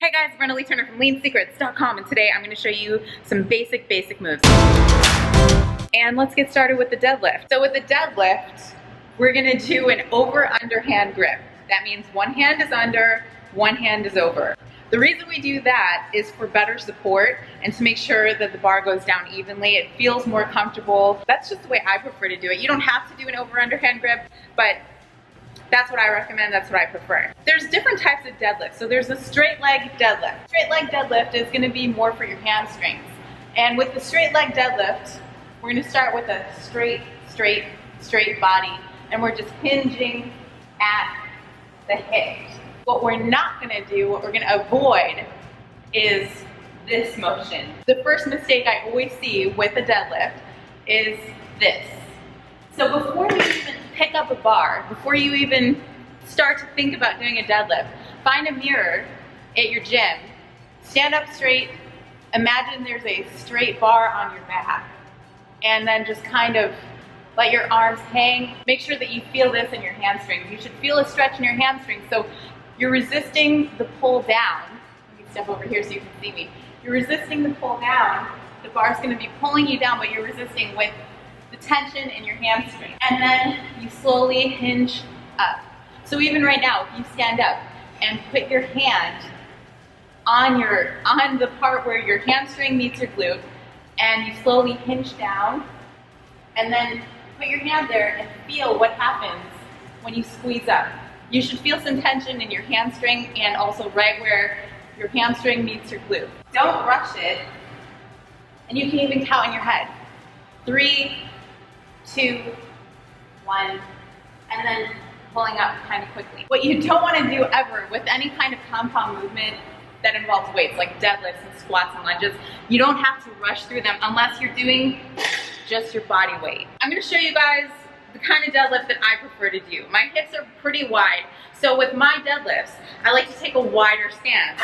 Hey guys, Brenda Lee Turner from LeanSecrets.com, and today I'm going to show you some basic moves. And let's get started with the deadlift. So with the deadlift, we're going to do an over-underhand grip. That means one hand is under, one hand is over. The reason we do that is for better support and to make sure that the bar goes down evenly. It feels more comfortable. That's just the way I prefer to do it. You don't have to do an over-underhand grip, but that's what I recommend, that's what I prefer. There's different types of deadlifts. So there's a straight leg deadlift. Straight leg deadlift is gonna be more for your hamstrings. And with the straight leg deadlift, we're gonna start with a straight body, and we're just hinging at the hips. What we're not gonna do, what we're gonna avoid is this motion. The first mistake I always see with a deadlift is this. So before you even pick up a bar, before you even start to think about doing a deadlift, find a mirror at your gym, stand up straight, imagine there's a straight bar on your back, and then just kind of let your arms hang. Make sure that you feel this in your hamstrings. You should feel a stretch in your hamstrings, so you're resisting the pull down. Let me step over here so you can see me. You're resisting the pull down. The bar's gonna be pulling you down, but you're resisting with the tension in your hamstring. And then you slowly hinge up. So even right now, if you stand up and put your hand on the part where your hamstring meets your glute, and you slowly hinge down, and then put your hand there and feel what happens when you squeeze up. You should feel some tension in your hamstring and also right where your hamstring meets your glute. Don't rush it, and you can even count in your head. 3, 2, 1, and then pulling up kind of quickly. What you don't want to do ever with any kind of compound movement that involves weights, like deadlifts and squats and lunges, you don't have to rush through them unless you're doing just your body weight. I'm going to show you guys the kind of deadlift that I prefer to do. My hips are pretty wide, so with my deadlifts, I like to take a wider stance.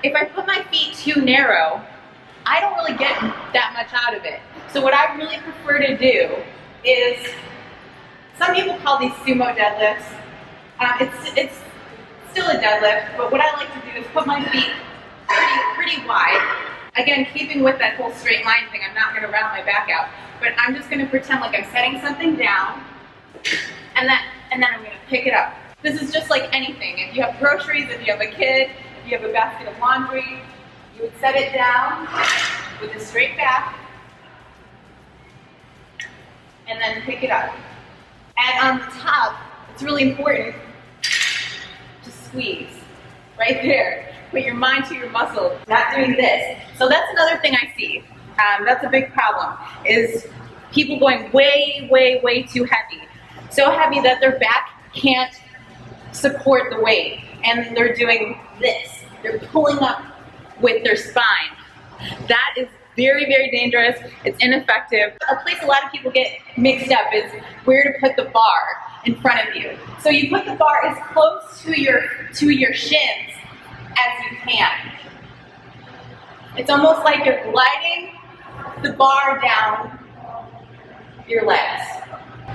If I put my feet too narrow, I don't really get that much out of it. So what I really prefer to do is, some people call these sumo deadlifts. It's still a deadlift, but what I like to do is put my feet pretty wide. Again, keeping with that whole straight line thing, I'm not gonna round my back out, but I'm just gonna pretend like I'm setting something down, and then I'm gonna pick it up. This is just like anything. If you have groceries, if you have a kid, if you have a basket of laundry, you would set it down with a straight back, and then pick it up. And on the top, it's really important to squeeze right there. Put your mind to your muscle, not doing this. So that's another thing I see. That's a big problem, is people going way too heavy. So heavy that their back can't support the weight, and they're doing this. They're pulling up with their spine. That is very dangerous. It's ineffective. A place a lot of people get mixed up is where to put the bar in front of you. So you put the bar as close to your shins as you can. It's almost like you're gliding the bar down your legs.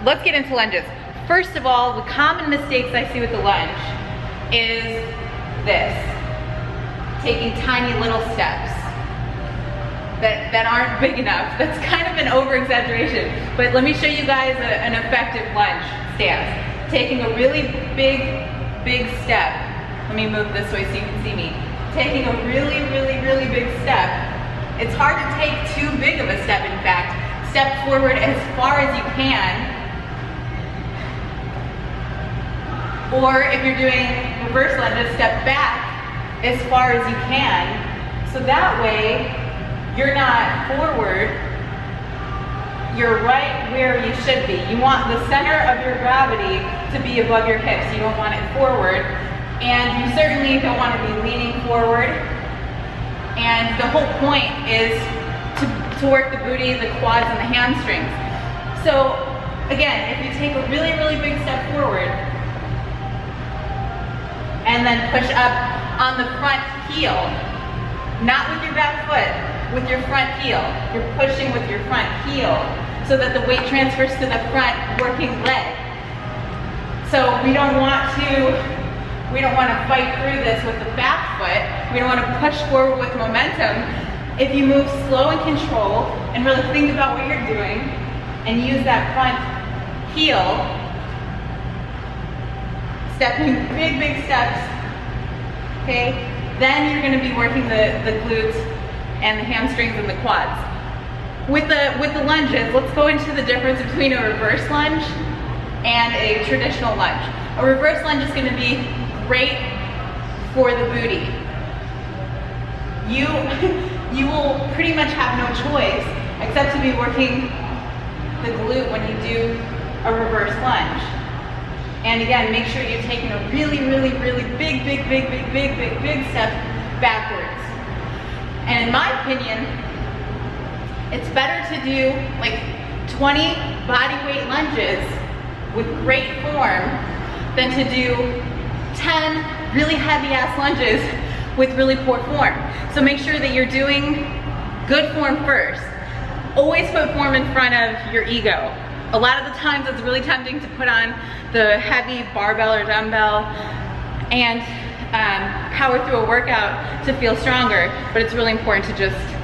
Let's get into lunges. First of all, the common mistakes I see with the lunge is this. Taking tiny little steps that aren't big enough. That's kind of an over-exaggeration, but let me show you guys an effective lunge stance. Taking a really big step. Let me move this way so you can see me. Taking a really big step. It's hard to take too big of a step, in fact. Step forward as far as you can. Or if you're doing reverse lunges, step back as far as you can, so that way you're not forward, you're right where you should be. You want the center of your gravity to be above your hips. You don't want it forward, and you certainly don't want to be leaning forward. And the whole point is to work the booty, the quads, and the hamstrings. So again, if you take a really big step forward, and then push up on the front heel, not with your back foot, with your front heel. You're pushing with your front heel so that the weight transfers to the front working leg. So we don't want to fight through this with the back foot. We don't want to push forward with momentum. If you move slow and controlled and really think about what you're doing and use that front heel, stepping big, big steps, okay? Then you're gonna be working the glutes and the hamstrings and the quads. With the lunges, let's go into the difference between a reverse lunge and a traditional lunge. A reverse lunge is gonna be great for the booty. You will pretty much have no choice except to be working the glute when you do a reverse lunge. And again, make sure you're taking a really, really, really big step backwards. And in my opinion, it's better to do like 20 body weight lunges with great form than to do 10 really heavy ass lunges with really poor form. So make sure that you're doing good form first. Always put form in front of your ego. A lot of the times it's really tempting to put on the heavy barbell or dumbbell and power through a workout to feel stronger, but it's really important to just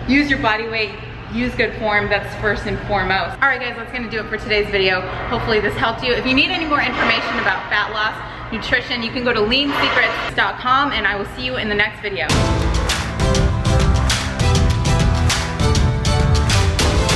use your body weight, use good form, that's first and foremost. All right guys, that's gonna do it for today's video. Hopefully this helped you. If you need any more information about fat loss, nutrition, you can go to leansecrets.com and I will see you in the next video.